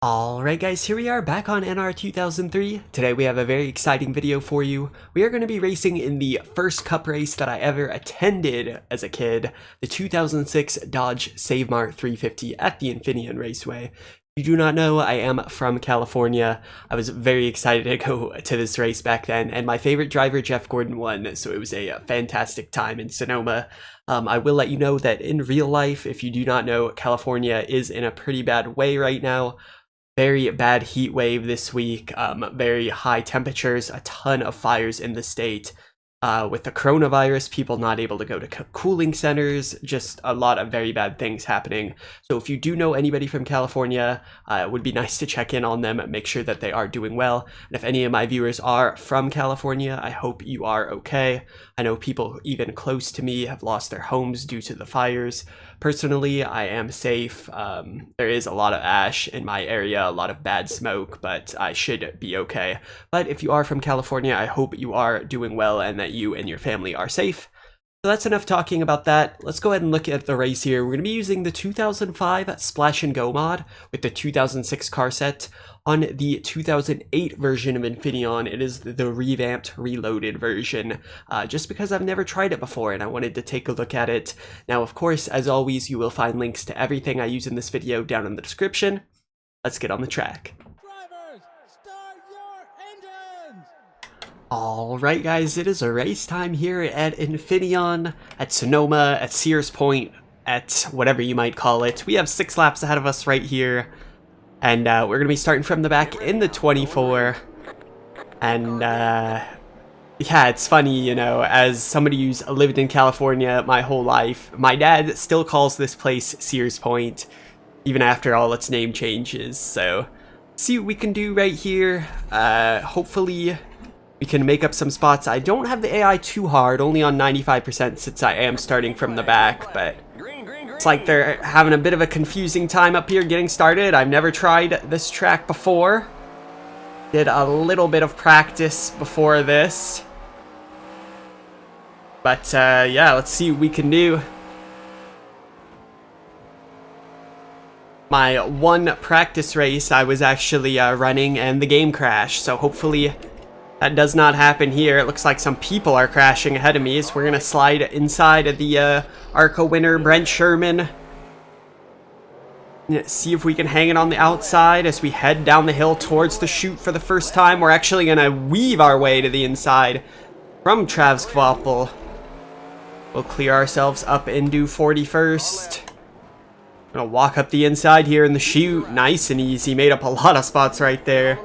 Alright guys, here we are back on NR2003. Today we have a very exciting video for you. We are going to be racing in the first cup race that I ever attended as a kid, the 2006 Dodge Savemart 350 at the Infineon Raceway. If you do not know, I am from California. I was very excited to go to this race back then, and my favorite driver, Jeff Gordon, won, so it was a fantastic time in Sonoma. I will let you know that in real life, if you do not know, California is in a pretty bad way right now. Very bad heat wave this week, very high temperatures, a ton of fires in the state. With the coronavirus, people not able to go to cooling centers, just a lot of very bad things happening. So if you do know anybody from California, it would be nice to check in on them, make sure that they are doing well. And if any of my viewers are from California, I hope you are okay. I know people even close to me have lost their homes due to the fires. Personally, I am safe. There is a lot of ash in my area, a lot of bad smoke, but I should be okay. But if you are from California, I hope you are doing well and that you and your family are safe. So that's enough talking about that. Let's go ahead and look at the race here. We're going to be using the 2005 Splash and Go mod with the 2006 car set. On the 2008 version of Infineon, it is the revamped, reloaded version, just because I've never tried it before and I wanted to take a look at it. Now, of course, as always, you will find links to everything I use in this video down in the description. Let's get on the track. Drivers, start your engines! Alright guys, it is a race time here at Infineon, at Sonoma, at Sears Point, at whatever you might call it. We have 6 laps ahead of us right here. And we're going to be starting from the back in the 24. And yeah, it's funny, you know, as somebody who's lived in California my whole life, my dad still calls this place Sears Point, even after all its name changes. So, see what we can do right here. Hopefully, we can make up some spots. I don't have the AI too hard, only on 95% since I am starting from the back, but it's like they're having a bit of a confusing time up here getting started. I've never tried this track before. Did a little bit of practice before this. But yeah, let's see what we can do. My one practice race I was actually running and the game crashed, so hopefully that does not happen here. It looks like some people are crashing ahead of me, so we're gonna slide inside of the ARCA winner, Brent Sherman. See if we can hang it on the outside as we head down the hill towards the chute for the first time. We're actually gonna weave our way to the inside from Trav's Kvapel. We'll clear ourselves up into 41st. Gonna walk up the inside here in the chute. Nice and easy. Made up a lot of spots right there.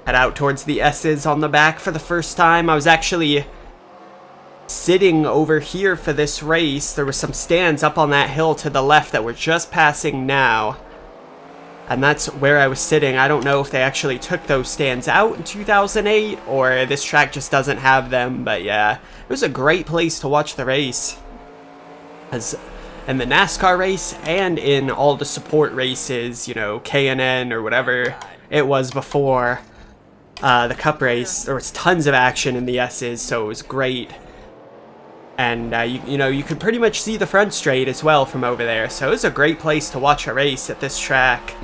Head out towards the S's on the back for the first time. I was actually sitting over here for this race. There were some stands up on that hill to the left that we're just passing now. And that's where I was sitting. I don't know if they actually took those stands out in 2008 or this track just doesn't have them. But yeah, it was a great place to watch the race. As in the NASCAR race and in all the support races, you know, K&N or whatever it was before. The cup race, there was tons of action in the S's, so it was great. And you know, you could pretty much see the front straight as well from over there, so it was a great place to watch a race at this track.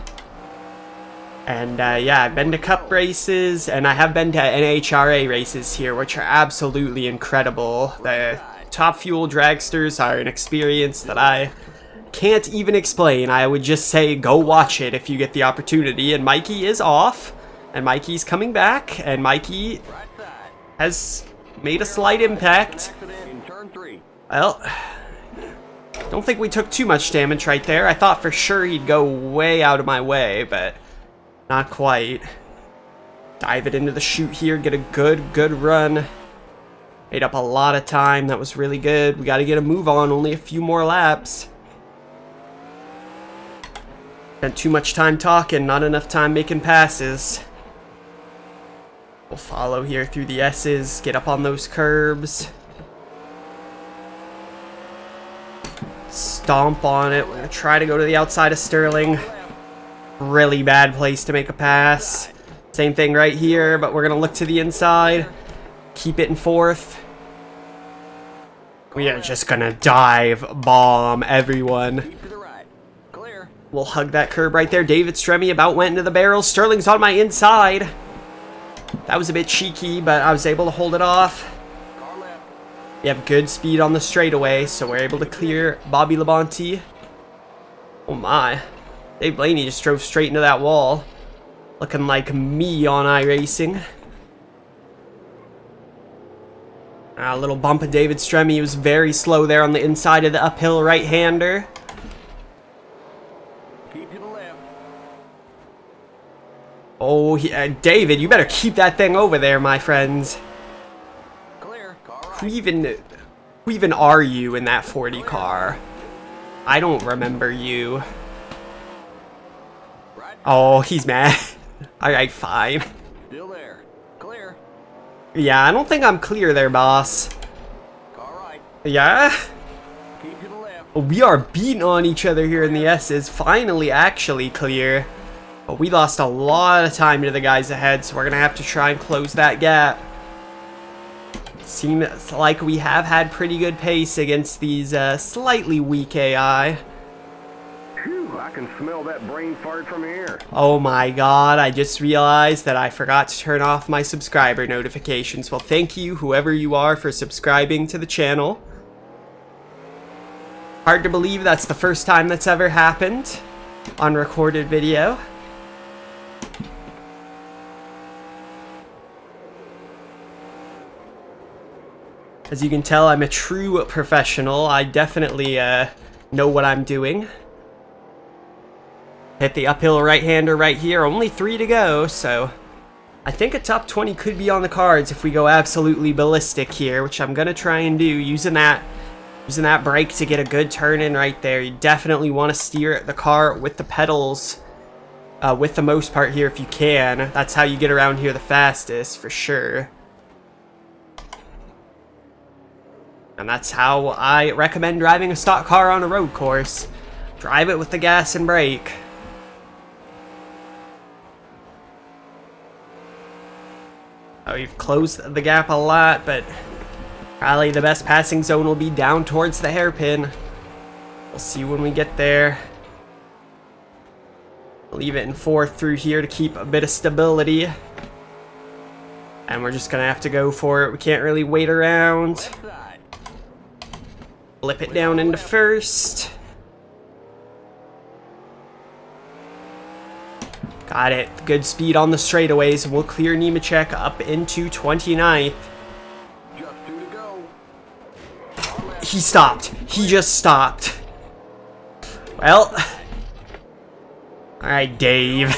And yeah, I've been to cup races, and I have been to NHRA races here, which are absolutely incredible. The Top Fuel dragsters are an experience that I can't even explain. I would just say go watch it if you get the opportunity. And Mikey is off. And Mikey's coming back, and Mikey has made a slight impact. Well, don't think we took too much damage right there. I thought for sure he'd go way out of my way, but not quite. Dive it into the chute here, get a good run. Made up a lot of time. That was really good. We got to get a move on. Only a few more laps. Spent too much time talking, not enough time making passes. We'll follow here through the S's, get up on those curbs. Stomp on it. We're going to try to go to the outside of Sterling. Really bad place to make a pass. Same thing right here, but we're going to look to the inside. Keep it in 4th. We are just going to dive bomb everyone. We'll hug that curb right there. David Stremme about went into the barrel. Sterling's on my inside. That was a bit cheeky, but I was able to hold it off. We have good speed on the straightaway, so we're able to clear Bobby Labonte. Oh my. Dave Blaney just drove straight into that wall. Looking like me on iRacing. A little bump of David Stremme. He was very slow there on the inside of the uphill right-hander. Oh, David, you better keep that thing over there, my friends. Clear. Who even are you in that 40 car? I don't remember you. Oh, he's mad. Alright, fine. Still there. Clear. Yeah, I don't think I'm clear there, boss. Alright. Yeah? Keep to the left. We are beating on each other here in the S's. Finally actually clear. But we lost a lot of time to the guys ahead, so we're going to have to try and close that gap. Seems like we have had pretty good pace against these slightly weak AI. Phew, I can smell that brain fart from here. Oh my god, I just realized that I forgot to turn off my subscriber notifications. Well, thank you, whoever you are, for subscribing to the channel. Hard to believe that's the first time that's ever happened on recorded video. As you can tell, I'm a true professional. I definitely know what I'm doing. Hit the uphill right-hander right here. Only 3 to go, so I think a top 20 could be on the cards if we go absolutely ballistic here, which I'm gonna try and do, using that brake to get a good turn in right there. You definitely want to steer the car with the pedals with the most part here if you can. That's how you get around here the fastest, for sure. And that's how I recommend driving a stock car on a road course. Drive it with the gas and brake. Oh, you've closed the gap a lot, but probably the best passing zone will be down towards the hairpin. We'll see when we get there. Leave it in 4th through here to keep a bit of stability. And we're just gonna have to go for it. We can't really wait around. Flip it down into 1st. Got it. Good speed on the straightaways. We'll clear Nemechek up into 29th. Just 2 to go. He stopped. He just stopped. Well. Alright, Dave.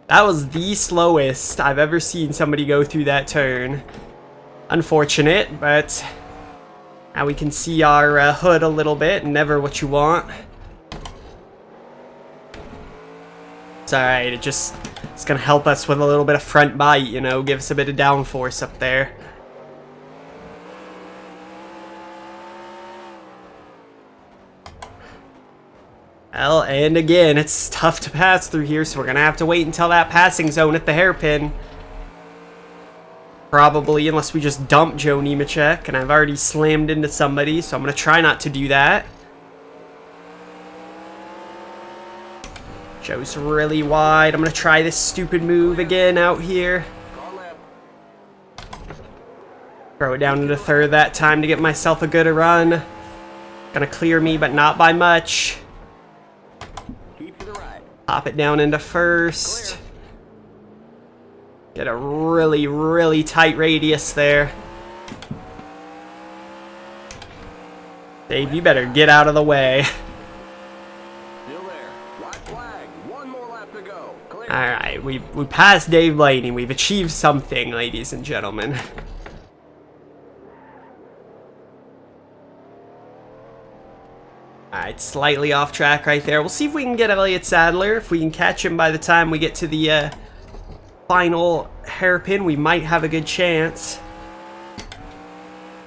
That was the slowest I've ever seen somebody go through that turn. Unfortunate, but now we can see our hood a little bit. Never what you want. It's alright, it's gonna help us with a little bit of front bite, you know, give us a bit of downforce up there. Well, and again, it's tough to pass through here, so we're gonna have to wait until that passing zone at the hairpin. Probably, unless we just dump Joe Nemechek, and I've already slammed into somebody, so I'm gonna try not to do that. Joe's really wide. I'm gonna try this stupid move again out here. Throw it down into 3rd that time to get myself a good run. Gonna clear me, but not by much. Pop it down into 1st. Get a really, really tight radius there. Dave, you better get out of the way. Alright, we passed Dave Blaney. We've achieved something, ladies and gentlemen. Alright, slightly off track right there. We'll see if we can get Elliott Sadler. If we can catch him by the time we get to the final hairpin, we might have a good chance.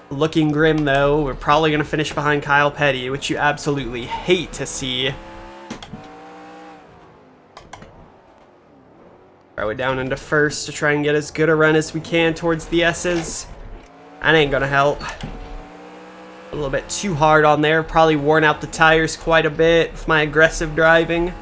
Looking grim, though. We're probably going to finish behind Kyle Petty, which you absolutely hate to see. Throw it down into 1st to try and get as good a run as we can towards the S's. That ain't gonna help. little bit too hard on there. Probably worn out the tires quite a bit with my aggressive driving.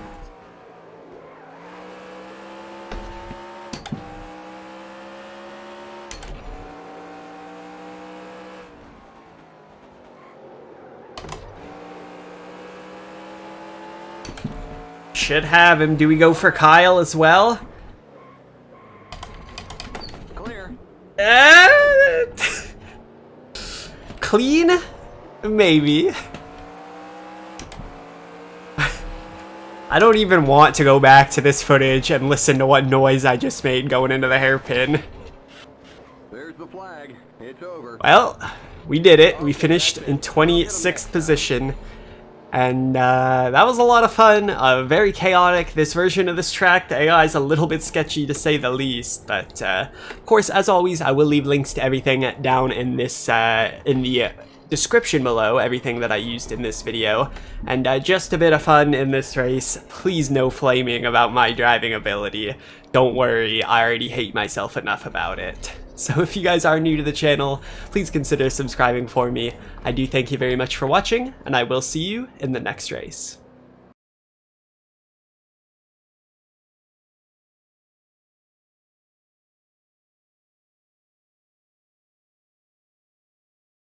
Should have him. Do we go for Kyle as well? Clear. Clean? Maybe. I don't even want to go back to this footage and listen to what noise I just made going into the hairpin. There's the flag. It's over. Well, we did it. We finished in 26th position. And that was a lot of fun, very chaotic. This version of this track, the AI is a little bit sketchy to say the least, but of course, as always, I will leave links to everything down in this in the description below, everything that I used in this video. And just a bit of fun in this race. Please no flaming about my driving ability. Don't worry, I already hate myself enough about it. So if you guys are new to the channel, please consider subscribing for me. I do thank you very much for watching, and I will see you in the next race.